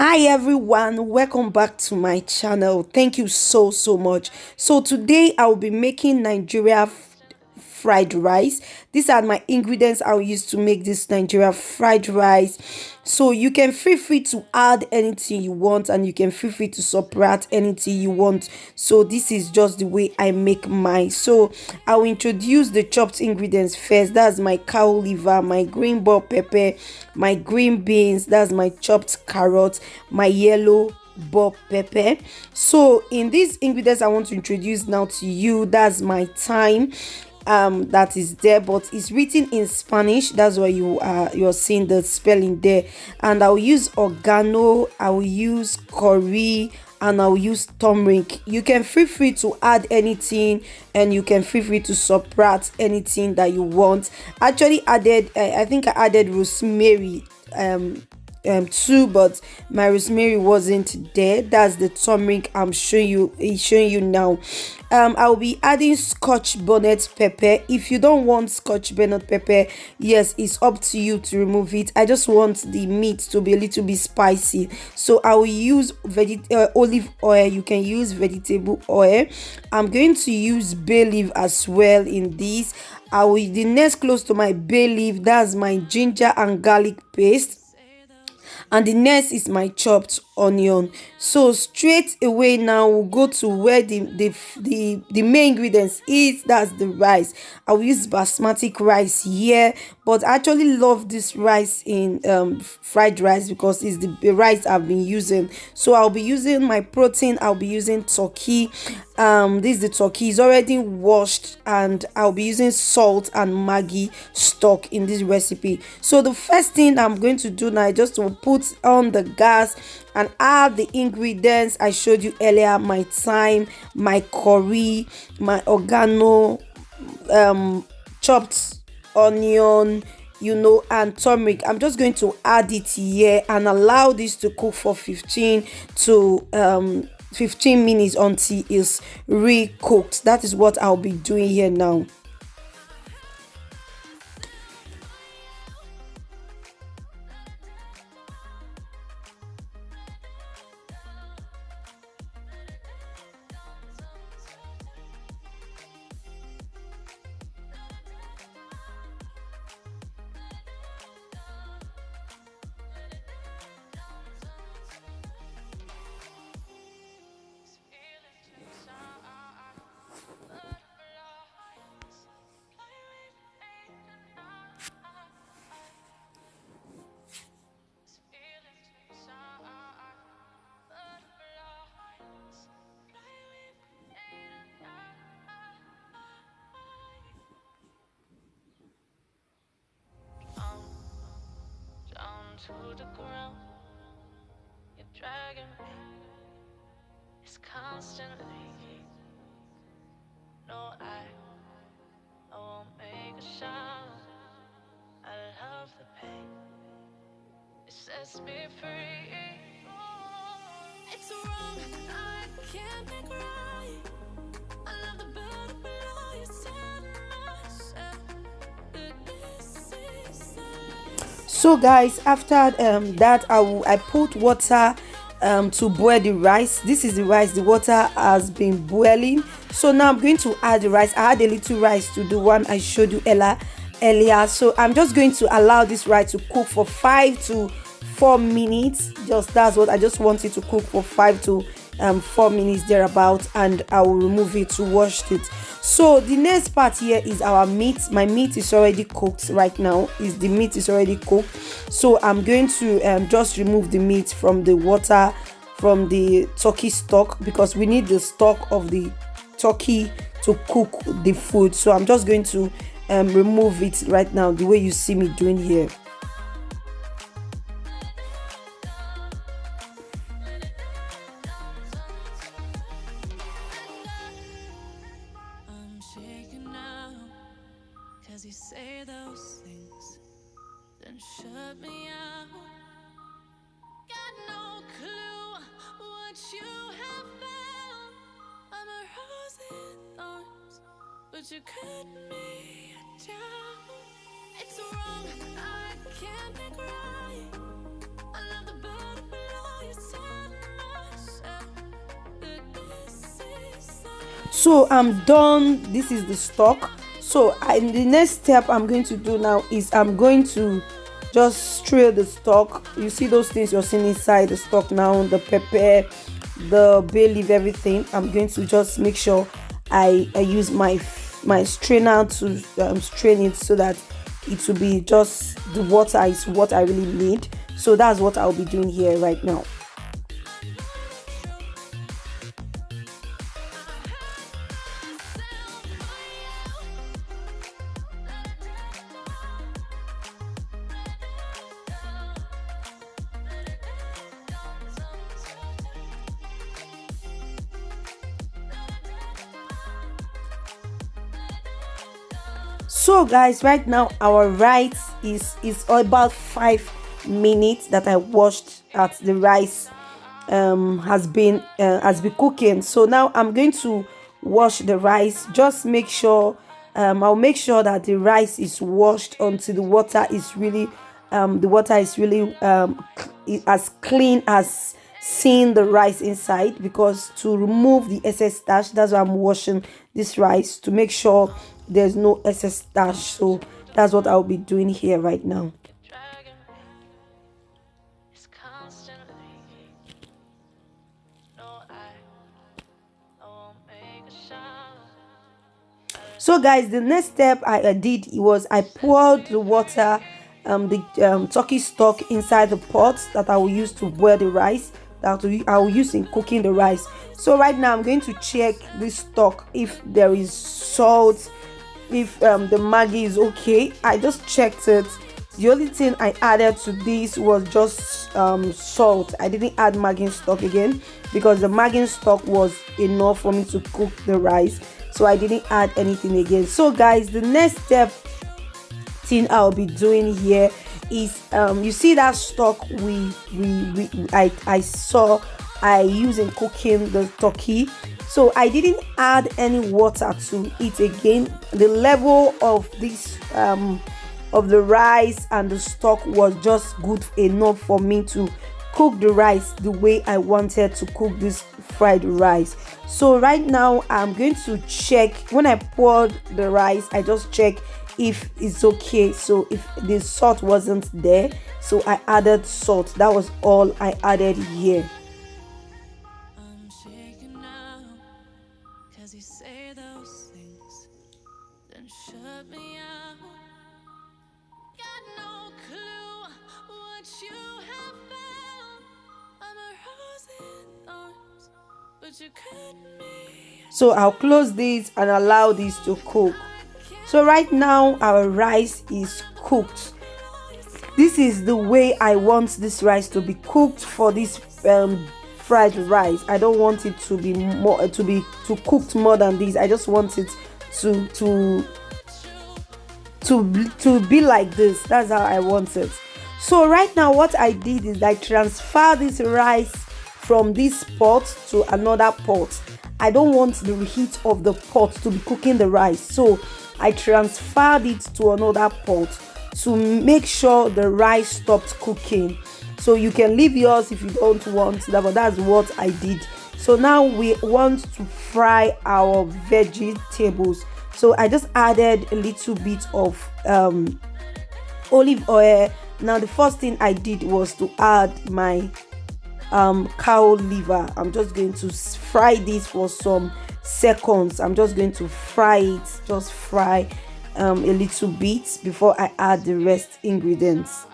Hi everyone, welcome back to my channel. Thank you so much. So today I'll be making Nigeria fried rice. These are my ingredients I'll use to make this Nigeria fried rice. So you can feel free to add anything you want, and you can feel free to subtract anything you want. So this is just the way I make mine. So I'll introduce the chopped ingredients first. That's my cow liver, my green bell pepper, my green beans, that's my chopped carrot, my yellow bell pepper. So in these ingredients I want to introduce now to you, that's my thyme, that is there, but it's written in Spanish. That's why you're seeing the spelling there. And I'll use oregano, I'll use curry, and I'll use turmeric. You can feel free to add anything, and you can feel free to subtract anything that you want. Actually added I think I added rosemary too, but my rosemary wasn't there. That's the turmeric I'm showing you now. I'll be adding scotch bonnet pepper. If you don't want scotch bonnet pepper, yes, it's up to you to remove it. I just want the meat to be a little bit spicy, so I will use olive oil. You can use vegetable oil. I'm going to use bay leaf as well in this. I will the next close to my bay leaf, that's my ginger and garlic paste, and the next is my chopped onion. So straight away now we'll go to where the main ingredients is. That's the rice. I'll use basmati rice here, but I actually love this rice in fried rice because it's the rice I've been using. So I'll be using my protein. I'll be using turkey. This is the turkey, is already washed, and I'll be using salt and Maggi stock in this recipe. So the first thing I'm going to do now is just to put on the gas and add the ingredients I showed you earlier: my thyme, my curry, my oregano, chopped onion, and turmeric. I'm just going to add it here and allow this to cook for 15 minutes until it's recooked. That is what I'll be doing here now. To the ground, you're dragging me. It's constantly. No, I won't make a sound. I love the pain. It sets me free. It's wrong, I can't make right. I love the better below. You said myself that this is So guys, after that I put water to boil the rice. This is the rice. The water has been boiling, so now I'm going to add the rice. I had a little rice to the one I showed you earlier. So I'm just going to allow this rice to cook for 5 to 4 minutes. Just that's what I just want it to cook for 5 to 4 minutes thereabout, and I will remove it to wash it. So the next part here is our meat. My meat is already cooked right now. The meat is already cooked, so I'm going to just remove the meat from the water, from the turkey stock, because we need the stock of the turkey to cook the food. So I'm just going to remove it right now, the way you see me doing here. shaking now, 'cause you say those things, then shut me out. Got no clue what you have found. I'm a rose in thorns, but you cut me down. It's wrong, I can't make right. I love the better below you. So I'm done. This is the stock. So the next step I'm going to do now is I'm going to just stir the stock. You see those things you're seeing inside the stock now, the pepper, the bay leaf, everything. I'm going to just make sure I use my strainer to strain it so that it will be just the water is what I really need. So that's what I'll be doing here right now. So guys, right now our rice is about 5 minutes that I washed at the rice has been cooking. So now I'm going to wash the rice. Just make sure I'll make sure that the rice is washed until the water is really as clean as seeing the rice inside, because to remove the excess starch, that's why I'm washing this rice, to make sure there's no excess starch. So that's what I'll be doing here right now. Dragging me, it's constantly. No, I won't make a sound. So guys, the next step I did was I poured the water, the turkey stock inside the pot that I will use to boil the rice, I will use in cooking the rice. So right now I'm going to check this stock if there is salt, if the Maggi is okay. I just checked it. The only thing I added to this was just salt. I didn't add Maggi stock again because the Maggi stock was enough for me to cook the rice, so I didn't add anything again. So guys, the next thing I'll be doing here is you see that stock I saw I use in cooking the turkey. So I didn't add any water to it again. The level of this of the rice and the stock was just good enough for me to cook the rice the way I wanted to cook this fried rice. So right now I'm going to check. When I poured the rice, I just check if it's okay. So if the salt wasn't there, so I added salt. That was all I added here. I'm shaking now, 'cause you say those things, then shut me out. Got no clue what you have found. I'm a rose in thorns, but you cut me. So I'll close this and allow this to cook. So right now our rice is cooked. This is the way I want this rice to be cooked for this fried rice. I don't want it to be more to cooked more than this. I just want it to be like this. That's how I want it. So right now what I did is I transfer this rice from this pot to another pot. I don't want the heat of the pot to be cooking the rice, so I transferred it to another pot to make sure the rice stopped cooking. So you can leave yours if you don't want that, but that's what I did. So now we want to fry our vegetables. So I just added a little bit of olive oil. Now the first thing I did was to add my cow liver. I'm just going to fry this for some seconds. I'm just going to fry it, just fry a little bit before I add the rest ingredients.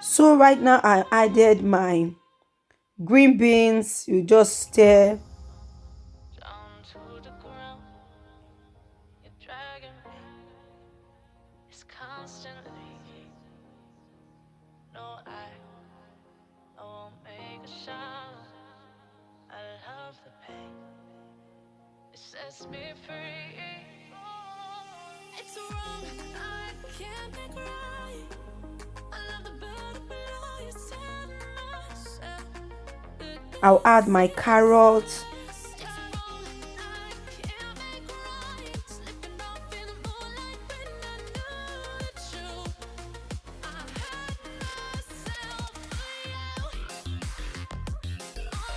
So right now I added my green beans. You just stir. Down to the ground, you're dragging me. It's constantly. No, I won't make a sound. I love the pain. It sets me free. It's wrong, I can't make right. I love the better below you tell myself. I'll add my carrots. It's wrong,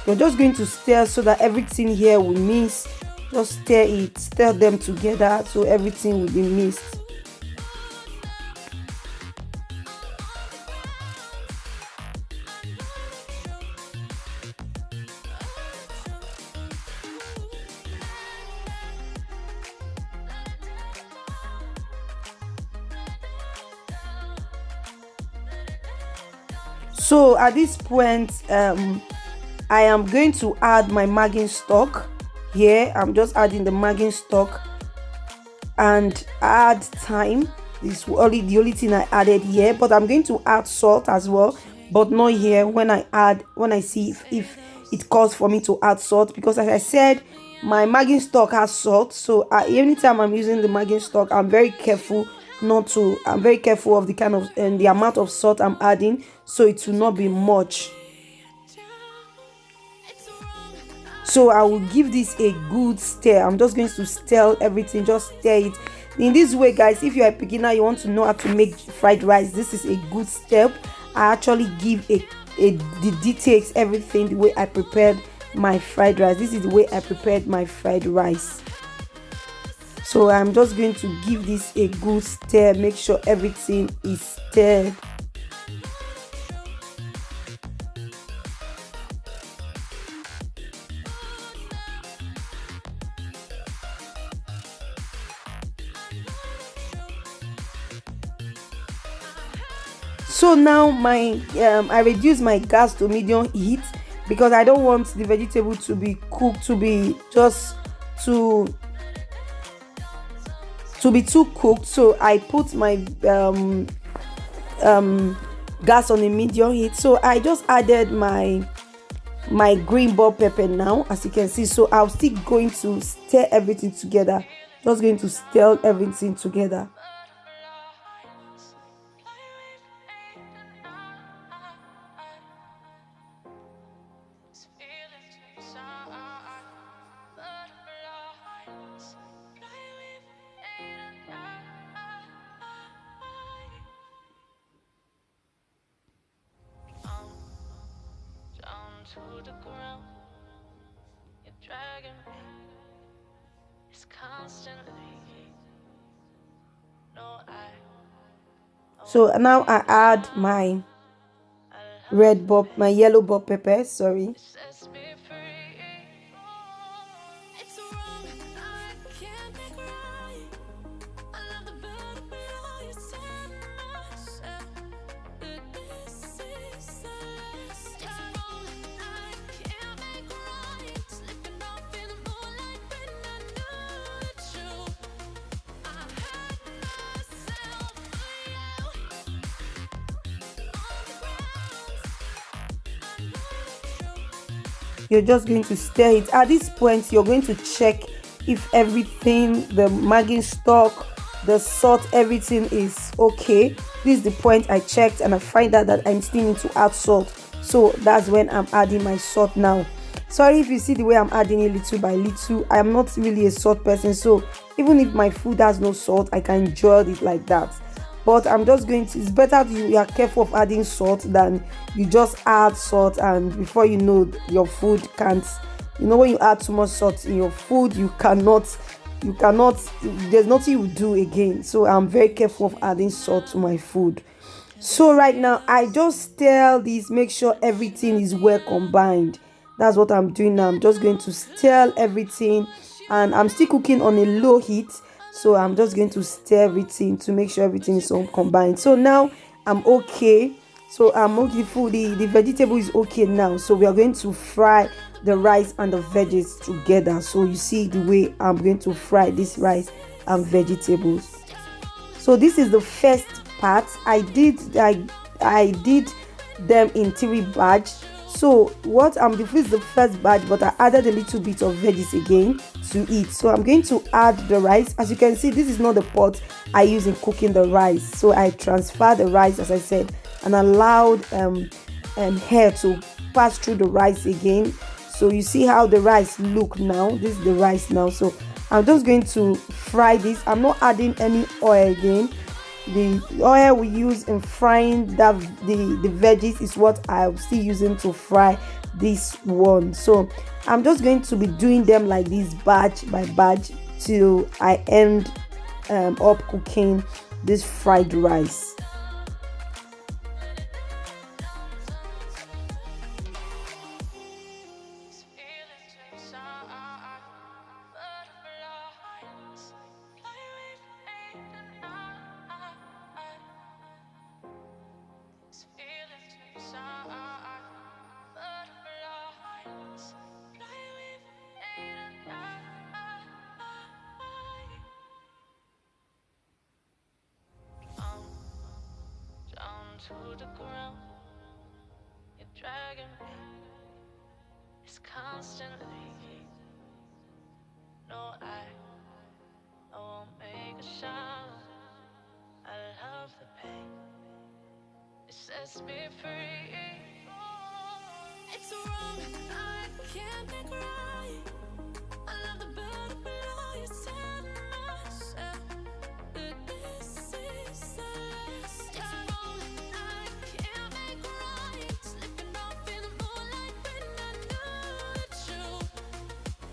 You're just going to stir so that everything here will mix. Just stir them together so everything will be mixed. So at this point, I am going to add my Maggi stock here. I'm just adding the Maggi stock and add thyme. This is the only thing I added here, but I'm going to add salt as well, but not here when I see if it calls for me to add salt, because as I said, my Maggi stock has salt. So anytime I'm using the Maggi stock, I'm very careful of the kind of and the amount of salt I'm adding, so it will not be much. So I will give this a good stir. I'm just going to stir everything, just stir it in this way, guys. If you're a beginner, you want to know how to make fried rice, this is a good step. I actually give the details, everything, the way I prepared my fried rice. This is the way I prepared my fried rice. So I'm just going to give this a good stir, make sure everything is stirred. So now I reduce my gas to medium heat because I don't want the vegetable to be cooked, to be too cooked. So I put my gas on a medium heat. So I just added my green bell pepper now, as you can see. So I'm still going to stir everything together, just going to stir everything together. To the ground, you're dragging me. It's constantly. No, so now I add my yellow bell pepper. Sorry. You're just going to stir it. At this point, you're going to check if everything, the Maggi stock, the salt, everything is okay. This is the point I checked and I find out that I still need to add salt. So that's when I'm adding my salt now. Sorry if you see the way I'm adding it little by little. I am not really a salt person, so even if my food has no salt, I can enjoy it like that. But I'm just going to, it's better you are careful of adding salt than you just add salt and before you know, your food can't, when you add too much salt in your food, you cannot, there's nothing you do again. So I'm very careful of adding salt to my food. So right now I just stir this, make sure everything is well combined. That's what I'm doing now. I'm just going to stir everything and I'm still cooking on a low heat. So I'm just going to stir everything to make sure everything is all combined. So now I'm okay. So I'm okay. The vegetable is okay now. So we are going to fry the rice and the veggies together. So you see the way I'm going to fry this rice and vegetables. So this is the first part. I did them in 3 batches. So this is the first batch, but I added a little bit of veggies again to it. So I'm going to add the rice. As you can see, this is not the pot I use in cooking the rice. So I transfer the rice, as I said, and allowed hair to pass through the rice again. So you see how the rice look now. This is the rice now. So I'm just going to fry this. I'm not adding any oil again. The oil we use in frying the veggies is what I'm still using to fry this one. So I'm just going to be doing them like this, batch by batch, till I end up cooking this fried rice. These feelings inside, butterflies fly with me tonight. These feelings inside, butterflies fly with me tonight. I'm down to the ground, you're dragging me. It's constantly. No, I won't make a sound. I love the pain. It sets me free. It's wrong. I can't make right. I love the butterfly. You said myself that this is the last time. It's wrong. I can't make right. Slipping off in the moonlight when I knew the truth.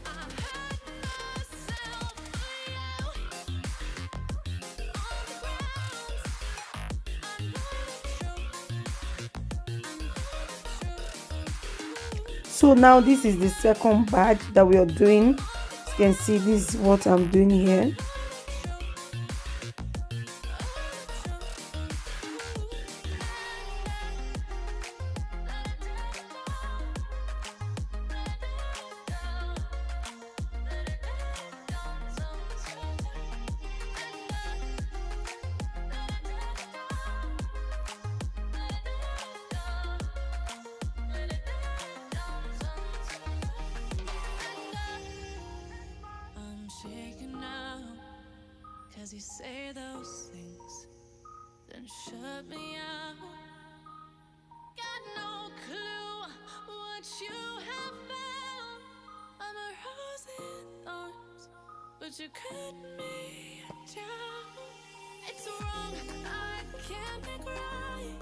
I hurt myself for you. On the ground, I know the truth. So now this is the second batch that we are doing. As you can see, this is what I'm doing here. I'm shaking now, 'cause you say those things, then shut me out. Got no clue what you have found. I'm a rose in thorns, but you cut me down. It's wrong, I can't make right.